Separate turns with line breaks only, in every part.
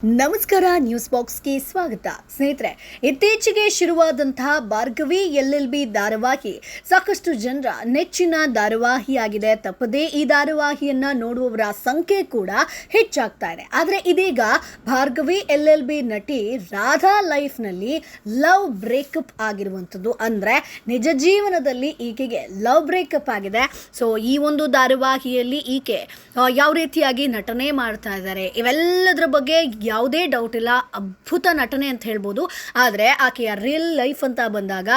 ನಮಸ್ಕಾರ ನ್ಯೂಸ್ ಬಾಕ್ಸ್ಗೆ ಸ್ವಾಗತ. ಸ್ನೇಹಿತರೆ, ಇತ್ತೀಚೆಗೆ ಶುರುವಾದಂತಹ ಭಾರ್ಗವಿ LLB ಧಾರಾವಾಹಿ ಸಾಕಷ್ಟು ಜನರ ನೆಚ್ಚಿನ ಧಾರಾವಾಹಿಯಾಗಿದೆ. ತಪ್ಪದೇ ಈ ಧಾರಾವಾಹಿಯನ್ನ ನೋಡುವವರ ಸಂಖ್ಯೆ ಕೂಡ ಹೆಚ್ಚಾಗ್ತಾ ಇದೆ. ಆದರೆ ಇದೀಗ ಭಾರ್ಗವಿ LLB ನಟಿ ರಾಧಾ ಲೈಫ್ನಲ್ಲಿ ಲವ್ ಬ್ರೇಕಪ್ ಆಗಿರುವಂಥದ್ದು, ಅಂದರೆ ನಿಜ ಜೀವನದಲ್ಲಿ ಈಕೆಗೆ ಲವ್ ಬ್ರೇಕಪ್ ಆಗಿದೆ. ಸೊ ಈ ಒಂದು ಧಾರಾವಾಹಿಯಲ್ಲಿ ಈಕೆ ಯಾವ ರೀತಿಯಾಗಿ ನಟನೆ ಮಾಡ್ತಾ ಇದ್ದಾರೆ, ಇವೆಲ್ಲದರ ಬಗ್ಗೆ ಯಾವುದೇ ಡೌಟ್ ಇಲ್ಲ, ಅದ್ಭುತ ನಟನೆ ಅಂತ ಹೇಳ್ಬೋದು. ಆದರೆ ಆಕೆಯ ರಿಯಲ್ ಲೈಫ್ ಅಂತ ಬಂದಾಗ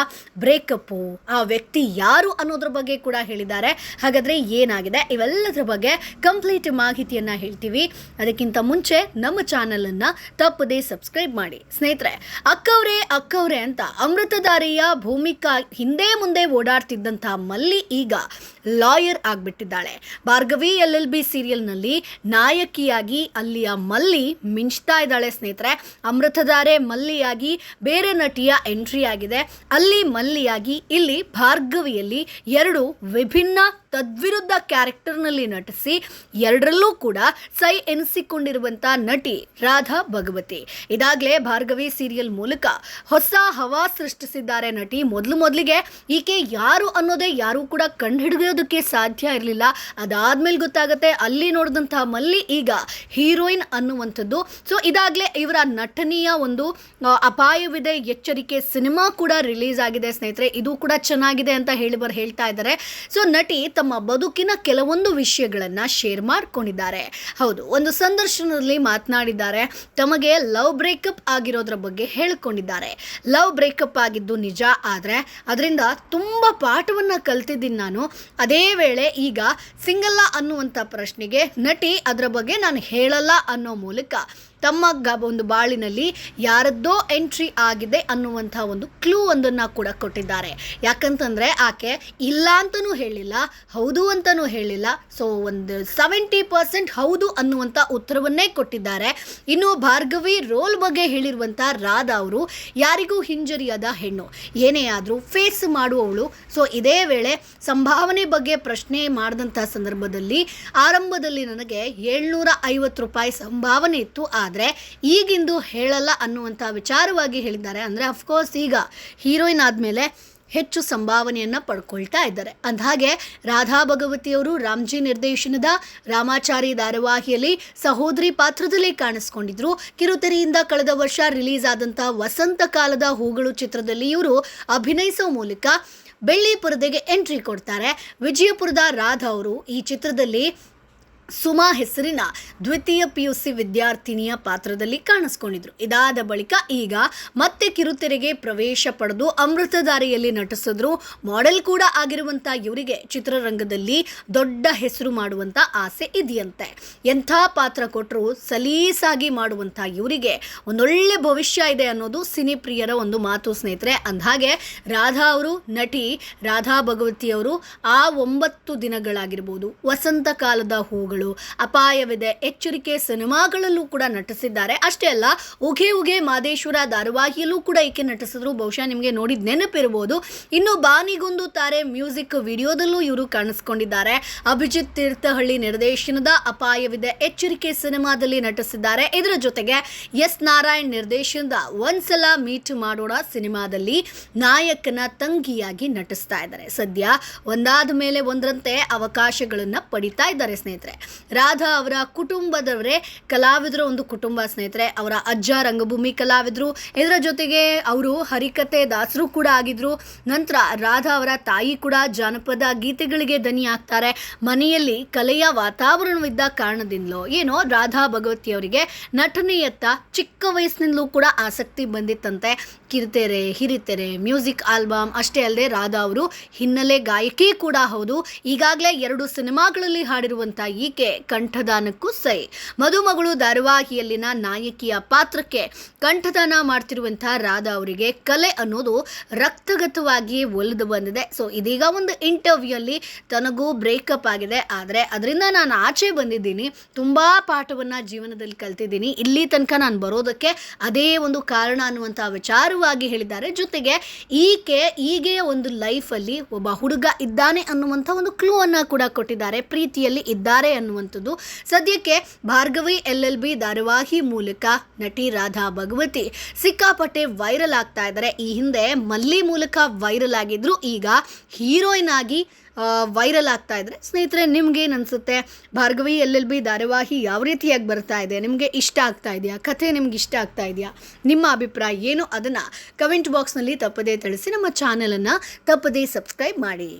ಬ್ರೇಕಪ್ಪು, ಆ ವ್ಯಕ್ತಿ ಯಾರು ಅನ್ನೋದ್ರ ಬಗ್ಗೆ ಕೂಡ ಹೇಳಿದ್ದಾರೆ. ಹಾಗಾದರೆ ಏನಾಗಿದೆ, ಇವೆಲ್ಲದರ ಬಗ್ಗೆ ಕಂಪ್ಲೀಟ್ ಮಾಹಿತಿಯನ್ನು ಹೇಳ್ತೀವಿ. ಅದಕ್ಕಿಂತ ಮುಂಚೆ ನಮ್ಮ ಚಾನಲನ್ನು ತಪ್ಪದೇ ಸಬ್ಸ್ಕ್ರೈಬ್ ಮಾಡಿ. ಸ್ನೇಹಿತರೆ, ಅಕ್ಕವ್ರೆ ಅಂತ ಅಮೃತಧಾರಿಯ ಭೂಮಿಕಾ ಹಿಂದೆ ಮುಂದೆ ಓಡಾಡ್ತಿದ್ದಂಥ ಮಲ್ಲಿ ಈಗ ಲಾಯರ್ ಆಗಿಬಿಟ್ಟಿದ್ದಾಳೆ. ಭಾರ್ಗವಿ LLB ಸೀರಿಯಲ್ನಲ್ಲಿ ನಾಯಕಿಯಾಗಿ ಅಲ್ಲಿಯ ಮಲ್ಲಿ ಮಿಂಚ್ತಾ ಇದ್ದಾಳೆ. ಸ್ನೇಹಿತರೆ, ಅಮೃತಧಾರೆ ಮಲ್ಲಿಯಾಗಿ ಬೇರೆ ನಟಿಯ ಎಂಟ್ರಿ ಆಗಿದೆ. ಅಲ್ಲಿ ಮಲ್ಲಿಯಾಗಿ ಇಲ್ಲಿ ಭಾರ್ಗವಿಯಲ್ಲಿ ಎರಡು ವಿಭಿನ್ನ ತದ್ವಿರುದ್ಧ ಕ್ಯಾರೆಕ್ಟರ್ನಲ್ಲಿ ನಟಿಸಿ ಎರಡರಲ್ಲೂ ಕೂಡ ಸೈ ಎನಿಸಿಕೊಂಡಿರುವಂಥ ನಟಿ ರಾಧಾ ಭಗವತಿ. ಇದಾಗಲೇ ಭಾರ್ಗವಿ ಸೀರಿಯಲ್ ಮೂಲಕ ಹೊಸ ಹವಾ ಸೃಷ್ಟಿಸಿದ್ದಾರೆ ನಟಿ. ಮೊದಲಿಗೆ ಈಕೆ ಯಾರು ಅನ್ನೋದೇ ಯಾರೂ ಕೂಡ ಕಂಡುಹಿಡಿಯೋದಕ್ಕೆ ಸಾಧ್ಯ ಇರಲಿಲ್ಲ. ಅದಾದ್ಮೇಲೆ ಗೊತ್ತಾಗುತ್ತೆ, ಅಲ್ಲಿ ನೋಡಿದಂತಹ ಮಲ್ಲಿ ಈಗ ಹೀರೋಯಿನ್ ಅನ್ನುವಂಥದ್ದು. ಸೊ ಇದಾಗಲೇ ಇವರ ನಟನೆಯ ಒಂದು ಅಪಾಯವಿದೆ ಎಚ್ಚರಿಕೆ ಸಿನಿಮಾ ಕೂಡ ರಿಲೀಸ್ ಆಗಿದೆ. ಸ್ನೇಹಿತರೆ, ಇದು ಕೂಡ ಚೆನ್ನಾಗಿದೆ ಅಂತ ಹೇಳ್ತಾ ಇದ್ದಾರೆ. ಸೊ ನಟಿ ತಮ್ಮ ಬದುಕಿನ ಕೆಲವೊಂದು ವಿಷಯಗಳನ್ನು ಶೇರ್ ಮಾಡ್ಕೊಂಡಿದ್ದಾರೆ. ಹೌದು, ಒಂದು ಸಂದರ್ಶನದಲ್ಲಿ ಮಾತನಾಡಿದ್ದಾರೆ. ತಮಗೆ ಲವ್ ಬ್ರೇಕಪ್ ಆಗಿರೋದ್ರ ಬಗ್ಗೆ ಹೇಳ್ಕೊಂಡಿದ್ದಾರೆ. ಲವ್ ಬ್ರೇಕಪ್ ಆಗಿದ್ದು ನಿಜ, ಆದರೆ ಅದರಿಂದ ತುಂಬ ಪಾಠವನ್ನು ಕಲ್ತಿದ್ದೀನಿ ನಾನು. ಅದೇ ವೇಳೆ ಈಗ ಸಿಂಗಲ್ಲ ಅನ್ನುವಂಥ ಪ್ರಶ್ನೆಗೆ ನಟಿ ಅದರ ಬಗ್ಗೆ ನಾನು ಹೇಳಲ್ಲ ಅನ್ನೋ ಮೂಲಕ ತಮ್ಮ ಒಂದು ಬಾಳಿನಲ್ಲಿ ಯಾರದ್ದೋ ಎಂಟ್ರಿ ಆಗಿದೆ ಅನ್ನುವಂಥ ಒಂದು ಕ್ಲೂ ಒಂದನ್ನು ಕೂಡ ಕೊಟ್ಟಿದ್ದಾರೆ. ಯಾಕಂತಂದರೆ ಆಕೆ ಇಲ್ಲ ಅಂತಲೂ ಹೇಳಿಲ್ಲ, ಹೌದು ಅಂತಲೂ ಹೇಳಿಲ್ಲ. ಸೊ ಒಂದು 70% ಹೌದು ಅನ್ನುವಂಥ ಉತ್ತರವನ್ನೇ ಕೊಟ್ಟಿದ್ದಾರೆ. ಇನ್ನು ಭಾರ್ಗವಿ ರೋಲ್ ಬಗ್ಗೆ ಹೇಳಿರುವಂಥ ರಾಧಾ ಅವರು ಯಾರಿಗೂ ಹಿಂಜರಿಯದ ಹೆಣ್ಣು, ಏನೇ ಆದರೂ ಫೇಸ್ ಮಾಡುವವಳು. ಸೊ ಇದೇ ವೇಳೆ ಸಂಭಾವನೆ ಬಗ್ಗೆ ಪ್ರಶ್ನೆ ಮಾಡಿದಂಥ ಸಂದರ್ಭದಲ್ಲಿ ಆರಂಭದಲ್ಲಿ ನನಗೆ 750 ರೂಪಾಯಿ ಸಂಭಾವನೆ ಇತ್ತು, ಆದರೆ ಈಗಿಂದು ಹೇಳಲ್ಲ ಅನ್ನುವಂಥ ವಿಚಾರವಾಗಿ ಹೇಳಿದ್ದಾರೆ. ಅಂದರೆ ಅಫ್ಕೋರ್ಸ್ ಈಗ ಹೀರೋಯಿನ್ ಆದಮೇಲೆ ಹೆಚ್ಚು ಸಂಭಾವನೆಯನ್ನು ಪಡ್ಕೊಳ್ತಾ ಇದ್ದಾರೆ. ಅಂದಹಾಗೆ ರಾಧಾ ಭಗವತಿಯವರು ರಾಮ್ಜಿ ನಿರ್ದೇಶನದ ರಾಮಾಚಾರಿ ಧಾರಾವಾಹಿಯಲ್ಲಿ ಸಹೋದರಿ ಪಾತ್ರದಲ್ಲಿ ಕಾಣಿಸ್ಕೊಂಡಿದ್ರು. ಕಿರುತೆರೆಯಿಂದ ಕಳೆದ ವರ್ಷ ರಿಲೀಸ್ ಆದಂಥ ವಸಂತ ಕಾಲದ ಹೂಗಳು ಚಿತ್ರದಲ್ಲಿ ಇವರು ಅಭಿನಯಿಸೋ ಮೂಲಕ ಬೆಳ್ಳಿ ಪರದೆಗೆ ಎಂಟ್ರಿ ಕೊಡ್ತಾರೆ. ವಿಜಯಪುರದ ರಾಧಾ ಅವರು ಈ ಚಿತ್ರದಲ್ಲಿ ಸುಮಾ ಹೆಸರಿನ ದ್ವಿತೀಯ PUC ವಿದ್ಯಾರ್ಥಿನಿಯ ಪಾತ್ರದಲ್ಲಿ ಕಾಣಿಸ್ಕೊಂಡಿದ್ರು. ಇದಾದ ಬಳಿಕ ಈಗ ಮತ್ತೆ ಕಿರುತೆರೆಗೆ ಪ್ರವೇಶ ಪಡೆದು ಅಮೃತಧಾರಿಯಲ್ಲಿ ನಟಿಸಿದ್ರು. ಮಾಡೆಲ್ ಕೂಡ ಆಗಿರುವಂಥ ಇವರಿಗೆ ಚಿತ್ರರಂಗದಲ್ಲಿ ದೊಡ್ಡ ಹೆಸರು ಮಾಡುವಂಥ ಆಸೆ ಇದೆಯಂತೆ. ಎಂಥ ಪಾತ್ರ ಕೊಟ್ಟರು ಸಲೀಸಾಗಿ ಮಾಡುವಂಥ ಇವರಿಗೆ ಒಂದೊಳ್ಳೆ ಭವಿಷ್ಯ ಇದೆ ಅನ್ನೋದು ಸಿನಿಪ್ರಿಯರ ಒಂದು ಮಾತು. ಸ್ನೇಹಿತರೆ, ಅಂದಹಾಗೆ ರಾಧಾ ಅವರು, ನಟಿ ರಾಧಾ ಭಗವತಿಯವರು ಆ 9 ದಿನಗಳಾಗಿರ್ಬೋದು, ವಸಂತ ಕಾಲದ ಹೂಗಳು, ಅಪಾಯವಿದೆ, ಎಚ್ಚರಿಕೆ ಸಿನಿಮಾಗಳಲ್ಲೂ ಕೂಡ ನಟಿಸಿದ್ದಾರೆ. ಅಷ್ಟೇ ಅಲ್ಲ, ಉಘೆ ಮಾದೇಶ್ವರ ಧಾರಾವಾಹಿಯಲ್ಲೂ ಕೂಡ ಈಕೆ ನಟಿಸಿದ್ರು. ಬಹುಶಃ ನಿಮಗೆ ನೋಡಿದ ನೆನಪಿರ್ಬೋದು. ಇನ್ನು ಬಾನಿಗೊಂದು ತಾರೆ ಮ್ಯೂಸಿಕ್ ವಿಡಿಯೋದಲ್ಲೂ ಇವರು ಕಾಣಿಸ್ಕೊಂಡಿದ್ದಾರೆ. ಅಭಿಜಿತ್ ತೀರ್ಥಹಳ್ಳಿ ನಿರ್ದೇಶನದ ಅಪಾಯವಿದೆ, ಎಚ್ಚರಿಕೆ ಸಿನಿಮಾದಲ್ಲಿ ನಟಿಸಿದ್ದಾರೆ. ಇದರ ಜೊತೆಗೆ S ನಾರಾಯಣ್ ನಿರ್ದೇಶನದ ಒಂದ್ಸಲ ಮೀಟ್ ಮಾಡೋಣ ಸಿನಿಮಾದಲ್ಲಿ ನಾಯಕನ ತಂಗಿಯಾಗಿ ನಟಿಸ್ತಾ ಇದ್ದಾರೆ. ಸದ್ಯ ಒಂದಾದ ಮೇಲೆ ಒಂದರಂತೆ ಅವಕಾಶಗಳನ್ನು ಪಡಿತಾ ಇದ್ದಾರೆ. ಸ್ನೇಹಿತರೆ, ರಾಧಾ ಅವರ ಕುಟುಂಬದವರೇ ಕಲಾವಿದರ ಒಂದು ಕುಟುಂಬ. ಸ್ನೇಹಿತರೆ, ಅವರ ಅಜ್ಜ ರಂಗಭೂಮಿ ಕಲಾವಿದರು, ಇದರ ಜೊತೆಗೆ ಅವರು ಹರಿಕತೆ ದಾಸರು ಕೂಡ ಆಗಿದ್ರು. ನಂತರ ರಾಧಾ ಅವರ ತಾಯಿ ಕೂಡ ಜಾನಪದ ಗೀತೆಗಳಿಗೆ ದನಿ ಆಗ್ತಾರೆ. ಮನೆಯಲ್ಲಿ ಕಲೆಯ ವಾತಾವರಣವಿದ್ದ ಕಾರಣದಿಂದಲೋ ಏನೋ ರಾಧಾ ಭಗವತಿಯವರಿಗೆ ನಟನೆಯತ್ತ ಚಿಕ್ಕ ವಯಸ್ಸಿನಿಂದಲೂ ಕೂಡ ಆಸಕ್ತಿ ಬಂದಿತ್ತಂತೆ. ಕಿರುತೆರೆ, ಹಿರಿತೆರೆ, ಮ್ಯೂಸಿಕ್ ಆಲ್ಬಮ್ ಅಷ್ಟೇ ಅಲ್ಲದೆ ರಾಧಾ ಅವರು ಹಿನ್ನೆಲೆ ಗಾಯಕಿ ಕೂಡ ಹೌದು. ಈಗಾಗಲೇ 2 ಸಿನಿಮಾಗಳಲ್ಲಿ ಹಾಡಿರುವಂಥ ಈಕೆ ಕಂಠದಾನಕ್ಕೂ ಸೈ. ಮದುಮಗಳು ಧಾರಾವಾಹಿಯಲ್ಲಿನ ನಾಯಕಿಯ ಪಾತ್ರಕ್ಕೆ ಕಂಠದಾನ ಮಾಡ್ತಿರುವಂಥ ರಾಧಾ ಅವರಿಗೆ ಕಲೆ ಅನ್ನೋದು ರಕ್ತಗತವಾಗಿ ಒಲಿದು ಬಂದಿದೆ. ಸೊ ಇದೀಗ ಒಂದು ಇಂಟರ್ವ್ಯೂಯಲ್ಲಿ ತನಗೂ ಬ್ರೇಕಪ್ ಆಗಿದೆ, ಆದರೆ ಅದರಿಂದ ನಾನು ಆಚೆ ಬಂದಿದ್ದೀನಿ, ತುಂಬ ಪಾಠವನ್ನು ಜೀವನದಲ್ಲಿ ಕಲ್ತಿದ್ದೀನಿ, ಇಲ್ಲಿ ತನಕ ನಾನು ಬರೋದಕ್ಕೆ ಅದೇ ಒಂದು ಕಾರಣ ಅನ್ನುವಂಥ ವಿಚಾರವಾಗಿ ಹೇಳಿದ್ದಾರೆ. ಜೊತೆಗೆ ಈಗೆಯ ಒಂದು ಲೈಫಲ್ಲಿ ಒಬ್ಬ ಹುಡುಗ ಇದ್ದಾನೆ ಅನ್ನುವಂಥ ಒಂದು ಕ್ಲೂ ಅನ್ನು ಕೂಡ ಕೊಟ್ಟಿದ್ದಾರೆ. ಪ್ರೀತಿಯಲ್ಲಿ ಇದ್ದಾರೆ ಅನ್ನುವಂಥದ್ದು. ಸದ್ಯಕ್ಕೆ ಭಾರ್ಗವಿ LLB ಧಾರಾವಾಹಿ ಮೂಲಕ ನಟಿ ರಾಧಾ ಭಗವತಿ ಸಿಕ್ಕಾಪಟ್ಟೆ ವೈರಲ್ ಆಗ್ತಾ ಇದ್ದಾರೆ. ಈ ಹಿಂದೆ ಮಲ್ಲಿ ಮೂಲಕ ವೈರಲ್ ಆಗಿದ್ರು, ಈಗ ಹೀರೋಯಿನ್ ಆಗಿ ವೈರಲ್ ಆಗ್ತಾ ಇದ್ರೆ. ಸ್ನೇಹಿತರೆ, ನಿಮ್ಗೇನು ಅನಿಸುತ್ತೆ? ಭಾರ್ಗವಿ LLB ಧಾರಾವಾಹಿ ಯಾವ ರೀತಿಯಾಗಿ ಬರ್ತಾ ಇದೆ? ನಿಮಗೆ ಇಷ್ಟ ಆಗ್ತಾ ಇದೆಯಾ? ಕಥೆ ನಿಮ್ಗೆ ಇಷ್ಟ ಆಗ್ತಾ ಇದೆಯಾ? ನಿಮ್ಮ ಅಭಿಪ್ರಾಯ ಏನು? ಅದನ್ನು ಕಮೆಂಟ್ ಬಾಕ್ಸ್ನಲ್ಲಿ ತಪ್ಪದೇ ತಿಳಿಸಿ. ನಮ್ಮ ಚಾನಲನ್ನು ತಪ್ಪದೇ ಸಬ್ಸ್ಕ್ರೈಬ್ ಮಾಡಿ.